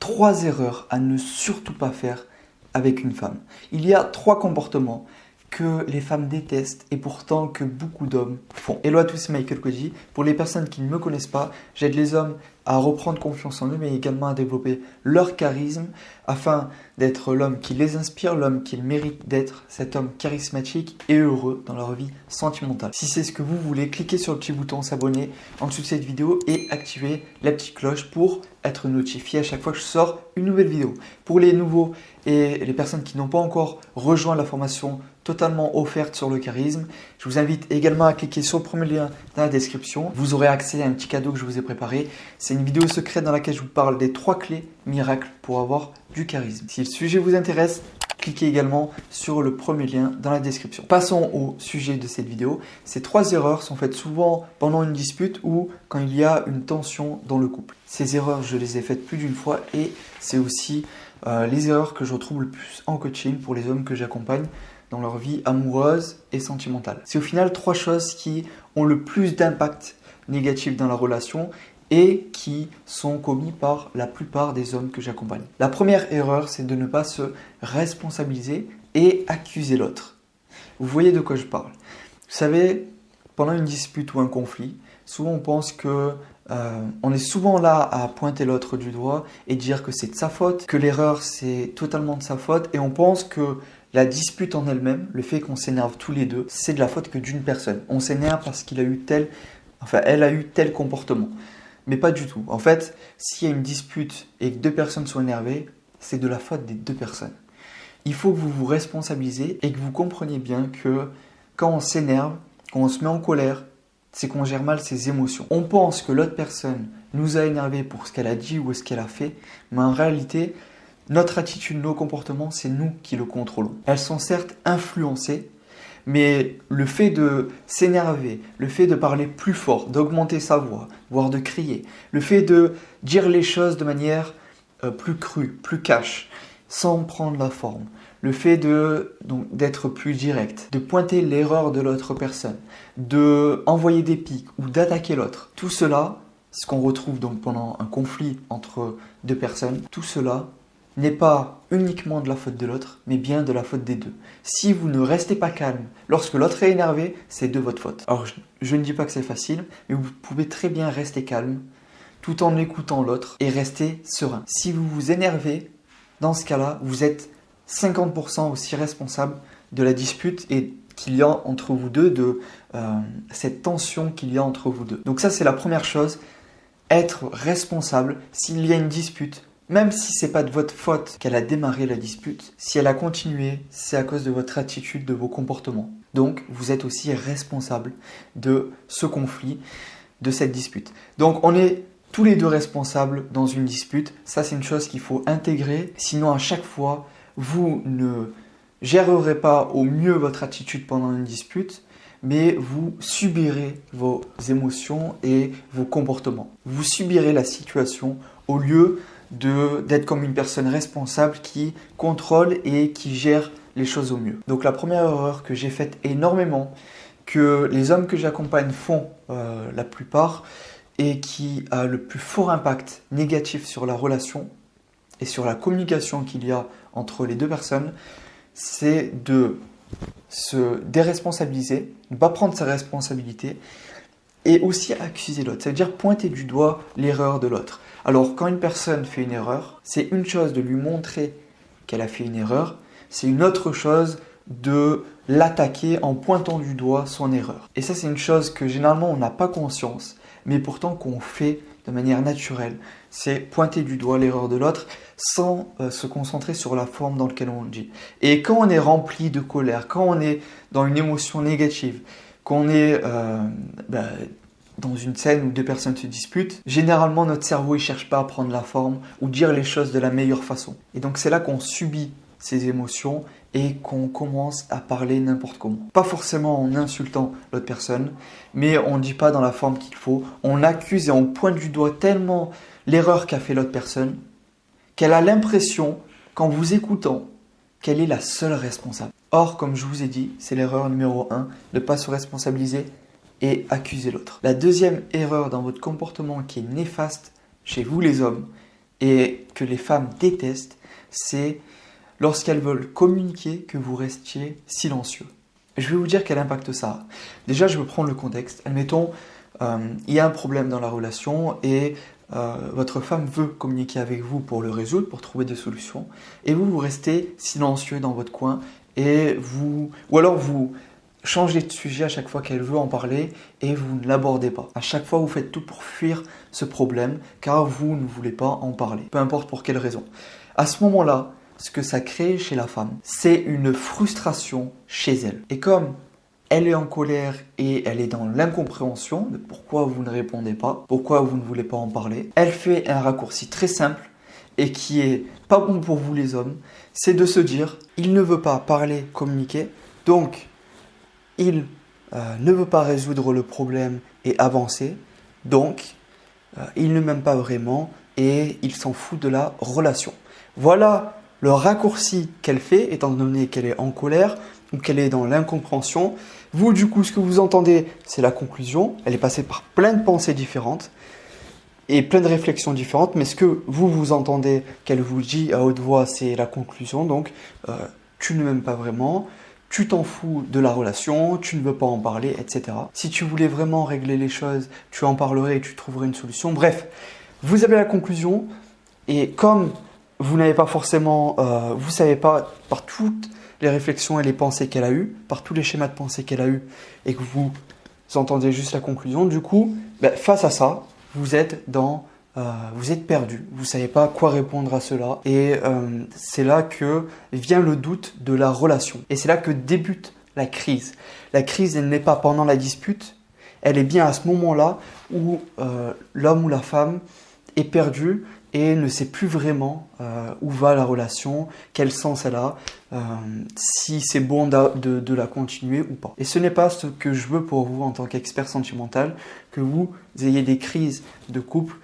3 erreurs à ne surtout pas faire avec une femme. Il y a 3 comportements que les femmes détestent et pourtant que beaucoup d'hommes font. Hello à tous, c'est Michael Koji. Pour les personnes qui ne me connaissent pas, j'aide les hommes à reprendre confiance en eux, mais également à développer leur charisme afin d'être l'homme qui les inspire, l'homme qu'ils méritent d'être, cet homme charismatique et heureux dans leur vie sentimentale. Si c'est ce que vous voulez, cliquez sur le petit bouton s'abonner en dessous de cette vidéo et activez la petite cloche pour être notifié à chaque fois que je sors une nouvelle vidéo. Pour les nouveaux et les personnes qui n'ont pas encore rejoint la formation totalement offerte sur le charisme, je vous invite également à cliquer sur le premier lien dans la description. Vous aurez accès à un petit cadeau que je vous ai préparé. C'est une vidéo secrète dans laquelle je vous parle des 3 clés miracles pour avoir du charisme. Si le sujet vous intéresse, cliquez également sur le premier lien dans la description. Passons au sujet de cette vidéo. Ces 3 erreurs sont faites souvent pendant une dispute ou quand il y a une tension dans le couple. Ces erreurs, je les ai faites plus d'une fois et c'est aussi les erreurs que je retrouve le plus en coaching pour les hommes que j'accompagne dans leur vie amoureuse et sentimentale. C'est au final 3 choses qui ont le plus d'impact négatif dans la relation et qui sont commis par la plupart des hommes que j'accompagne. La première erreur, c'est de ne pas se responsabiliser et accuser l'autre. Vous voyez de quoi je parle. Vous savez, pendant une dispute ou un conflit, souvent on pense que on est souvent là à pointer l'autre du doigt et dire que c'est de sa faute, que l'erreur c'est totalement de sa faute et on pense que la dispute en elle-même, le fait qu'on s'énerve tous les deux, c'est de la faute que d'une personne. On s'énerve parce qu'il a eu elle a eu tel comportement. Mais pas du tout. En fait, s'il y a une dispute et que 2 personnes sont énervées, c'est de la faute des 2 personnes. Il faut que vous vous responsabilisez et que vous compreniez bien que quand on s'énerve, quand on se met en colère, c'est qu'on gère mal ses émotions. On pense que l'autre personne nous a énervés pour ce qu'elle a dit ou ce qu'elle a fait, mais en réalité, notre attitude, nos comportements, c'est nous qui le contrôlons. Elles sont certes influencées, mais le fait de s'énerver, le fait de parler plus fort, d'augmenter sa voix, voire de crier, le fait de dire les choses de manière plus crue, plus cash, sans prendre la forme, le fait d'être plus direct, de pointer l'erreur de l'autre personne, d'envoyer des pics ou d'attaquer l'autre, tout cela, ce qu'on retrouve donc pendant un conflit entre 2 personnes, tout cela n'est pas uniquement de la faute de l'autre, mais bien de la faute des 2. Si vous ne restez pas calme lorsque l'autre est énervé, c'est de votre faute. Alors, je ne dis pas que c'est facile, mais vous pouvez très bien rester calme tout en écoutant l'autre et rester serein. Si vous vous énervez, dans ce cas-là, vous êtes 50% aussi responsable de la dispute et qu'il y a entre vous deux, de cette tension qu'il y a entre vous deux. Donc ça, c'est la première chose, être responsable s'il y a une dispute. Même si ce n'est pas de votre faute qu'elle a démarré la dispute, si elle a continué, c'est à cause de votre attitude, de vos comportements. Donc, vous êtes aussi responsable de ce conflit, de cette dispute. Donc, on est tous les 2 responsables dans une dispute. Ça, c'est une chose qu'il faut intégrer. Sinon, à chaque fois, vous ne gérerez pas au mieux votre attitude pendant une dispute, mais vous subirez vos émotions et vos comportements. Vous subirez la situation au lieu d'être comme une personne responsable qui contrôle et qui gère les choses au mieux. Donc la première erreur que j'ai faite énormément, que les hommes que j'accompagne font la plupart, et qui a le plus fort impact négatif sur la relation et sur la communication qu'il y a entre les 2 personnes, c'est de se déresponsabiliser, ne pas prendre sa responsabilité et aussi accuser l'autre. Ça veut dire pointer du doigt l'erreur de l'autre. Alors, quand une personne fait une erreur, c'est une chose de lui montrer qu'elle a fait une erreur, c'est une autre chose de l'attaquer en pointant du doigt son erreur. Et ça, c'est une chose que généralement on n'a pas conscience, mais pourtant qu'on fait de manière naturelle. C'est pointer du doigt l'erreur de l'autre sans se concentrer sur la forme dans laquelle on le dit. Et quand on est rempli de colère, quand on est dans une émotion négative, quand on est dans une scène où 2 personnes se disputent, généralement notre cerveau ne cherche pas à prendre la forme ou dire les choses de la meilleure façon. Et donc c'est là qu'on subit ces émotions et qu'on commence à parler n'importe comment. Pas forcément en insultant l'autre personne, mais on ne dit pas dans la forme qu'il faut. On accuse et on pointe du doigt tellement l'erreur qu'a fait l'autre personne qu'elle a l'impression, qu'en vous écoutant, qu'elle est la seule responsable. Or, comme je vous ai dit, c'est l'erreur numéro 1, de ne pas se responsabiliser et accuser l'autre. La deuxième erreur dans votre comportement qui est néfaste chez vous les hommes et que les femmes détestent, c'est lorsqu'elles veulent communiquer que vous restiez silencieux. Je vais vous dire quel impact ça a. Déjà, je vais prendre le contexte. Admettons, il y a un problème dans la relation et votre femme veut communiquer avec vous pour le résoudre, pour trouver des solutions, et vous restez silencieux dans votre coin, ou alors vous changez de sujet à chaque fois qu'elle veut en parler et vous ne l'abordez pas. À chaque fois, vous faites tout pour fuir ce problème car vous ne voulez pas en parler, peu importe pour quelle raison. À ce moment-là, ce que ça crée chez la femme, c'est une frustration chez elle. Et comme elle est en colère et elle est dans l'incompréhension de pourquoi vous ne répondez pas, pourquoi vous ne voulez pas en parler, elle fait un raccourci très simple et qui est pas bon pour vous les hommes, c'est de se dire, il ne veut pas parler, communiquer, donc il ne veut pas résoudre le problème et avancer, donc il ne m'aime pas vraiment et il s'en fout de la relation. Voilà le raccourci qu'elle fait, étant donné qu'elle est en colère ou qu'elle est dans l'incompréhension. Vous, du coup, ce que vous entendez, c'est la conclusion. Elle est passée par plein de pensées différentes et plein de réflexions différentes, mais ce que vous entendez qu'elle vous dit à haute voix, c'est la conclusion. Donc, tu ne m'aimes pas vraiment, tu t'en fous de la relation, tu ne veux pas en parler, etc. Si tu voulais vraiment régler les choses, tu en parlerais et tu trouverais une solution. Bref, vous avez la conclusion et comme vous n'avez pas forcément, vous savez pas par toutes les réflexions et les pensées qu'elle a eues, par tous les schémas de pensée qu'elle a eues et que vous entendez juste la conclusion, du coup, face à ça, vous êtes perdu. Vous ne savez pas quoi répondre à cela et c'est là que vient le doute de la relation. Et c'est là que débute la crise. La crise, elle n'est pas pendant la dispute, elle est bien à ce moment-là où l'homme ou la femme est perdu et ne sait plus vraiment où va la relation, quel sens elle a, si c'est bon de la continuer ou pas. Et ce n'est pas ce que je veux pour vous en tant qu'expert sentimental, que vous ayez des crises de couple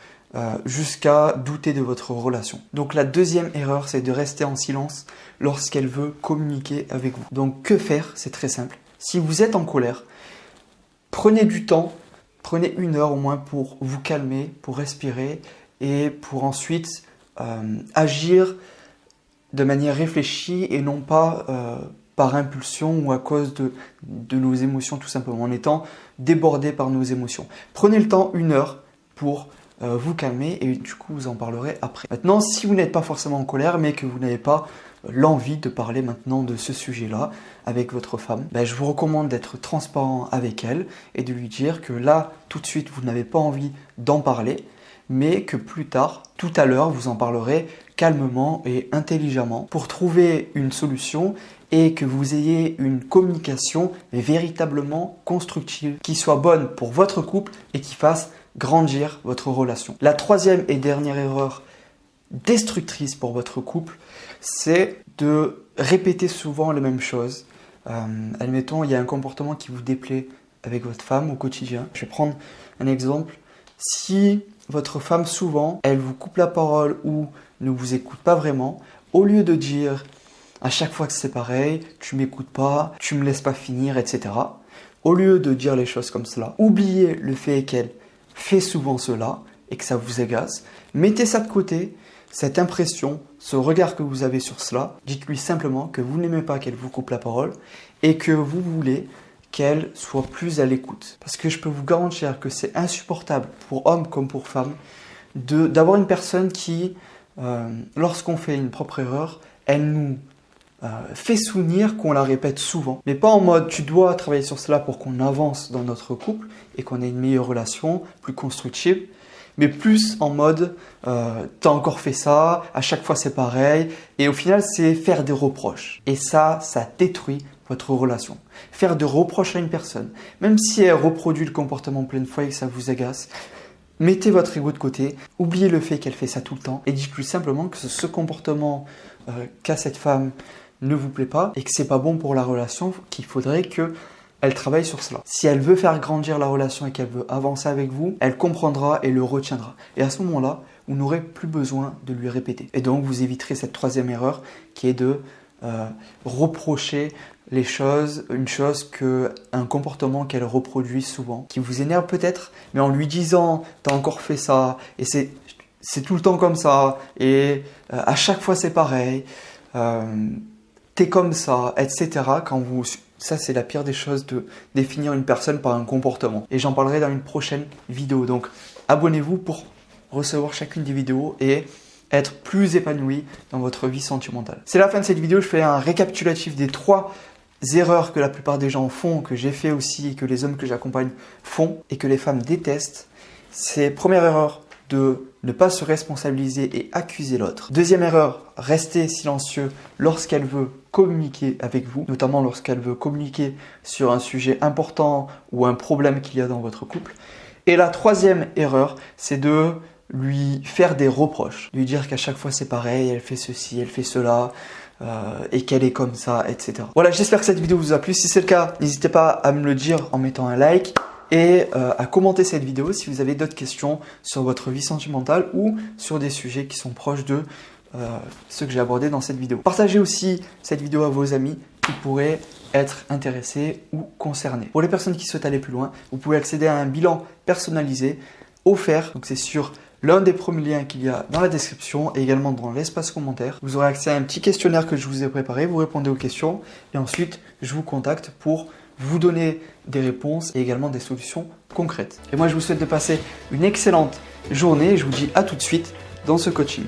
jusqu'à douter de votre relation. Donc la deuxième erreur, c'est de rester en silence lorsqu'elle veut communiquer avec vous. Donc que faire? C'est très simple. Si vous êtes en colère, prenez du temps, prenez 1 heure au moins pour vous calmer, pour respirer et pour ensuite agir de manière réfléchie et non pas par impulsion ou à cause de nos émotions tout simplement, en étant débordé par nos émotions. Prenez le temps, 1 heure, pour vous calmer et du coup vous en parlerez après. Maintenant, si vous n'êtes pas forcément en colère mais que vous n'avez pas l'envie de parler maintenant de ce sujet-là avec votre femme, je vous recommande d'être transparent avec elle et de lui dire que là, tout de suite, vous n'avez pas envie d'en parler, mais que plus tard, tout à l'heure, vous en parlerez calmement et intelligemment pour trouver une solution et que vous ayez une communication véritablement constructive, qui soit bonne pour votre couple et qui fasse grandir votre relation. La troisième et dernière erreur destructrice pour votre couple, c'est de répéter souvent les mêmes choses. Admettons, il y a un comportement qui vous déplaît avec votre femme au quotidien. Je vais prendre un exemple. Si votre femme, souvent, elle vous coupe la parole ou ne vous écoute pas vraiment, au lieu de dire à chaque fois que c'est pareil, tu m'écoutes pas, tu me laisses pas finir, etc. Au lieu de dire les choses comme cela, oubliez le fait qu'elle fait souvent cela et que ça vous agace. Mettez ça de côté, cette impression, ce regard que vous avez sur cela. Dites-lui simplement que vous n'aimez pas qu'elle vous coupe la parole et que vous voulez qu'elle soit plus à l'écoute. Parce que je peux vous garantir que c'est insupportable pour homme comme pour femme d'avoir une personne qui, lorsqu'on fait une propre erreur, elle nous fait souvenir qu'on la répète souvent. Mais pas en mode tu dois travailler sur cela pour qu'on avance dans notre couple et qu'on ait une meilleure relation, plus constructive, mais plus en mode t'as encore fait ça, à chaque fois c'est pareil, et au final c'est faire des reproches. Et ça détruit votre relation. Faire des reproches à une personne, même si elle reproduit le comportement plein de fois et que ça vous agace, mettez votre ego de côté, oubliez le fait qu'elle fait ça tout le temps et dites-lui simplement que ce comportement qu'a cette femme ne vous plaît pas et que c'est pas bon pour la relation, qu'il faudrait qu'elle travaille sur cela. Si elle veut faire grandir la relation et qu'elle veut avancer avec vous, elle comprendra et le retiendra. Et à ce moment-là, vous n'aurez plus besoin de lui répéter. Et donc, vous éviterez cette troisième erreur qui est de reprocher les choses, un comportement qu'elle reproduit souvent, qui vous énerve peut-être, mais en lui disant « t'as encore fait ça » et c'est c'est tout le temps comme ça et à chaque fois c'est pareil, t'es comme ça, etc. Ça c'est la pire des choses de définir une personne par un comportement. Et j'en parlerai dans une prochaine vidéo. Donc abonnez-vous pour recevoir chacune des vidéos et être plus épanoui dans votre vie sentimentale. C'est la fin de cette vidéo, je fais un récapitulatif des 3 erreurs que la plupart des gens font, que j'ai fait aussi et que les hommes que j'accompagne font et que les femmes détestent. C'est première erreur de ne pas se responsabiliser et accuser l'autre. Deuxième erreur, rester silencieux lorsqu'elle veut communiquer avec vous, notamment lorsqu'elle veut communiquer sur un sujet important ou un problème qu'il y a dans votre couple. Et la troisième erreur, c'est de lui faire des reproches, lui dire qu'à chaque fois c'est pareil, elle fait ceci, elle fait cela, et qu'elle est comme ça, etc. Voilà, j'espère que cette vidéo vous a plu. Si c'est le cas, n'hésitez pas à me le dire en mettant un like et à commenter cette vidéo si vous avez d'autres questions sur votre vie sentimentale ou sur des sujets qui sont proches de ceux que j'ai abordés dans cette vidéo. Partagez aussi cette vidéo à vos amis qui pourraient être intéressés ou concernés. Pour les personnes qui souhaitent aller plus loin, vous pouvez accéder à un bilan personnalisé offert. Donc c'est sur l'un des premiers liens qu'il y a dans la description et également dans l'espace commentaire. Vous aurez accès à un petit questionnaire que je vous ai préparé, vous répondez aux questions et ensuite je vous contacte pour vous donner des réponses et également des solutions concrètes. Et moi je vous souhaite de passer une excellente journée et je vous dis à tout de suite dans ce coaching.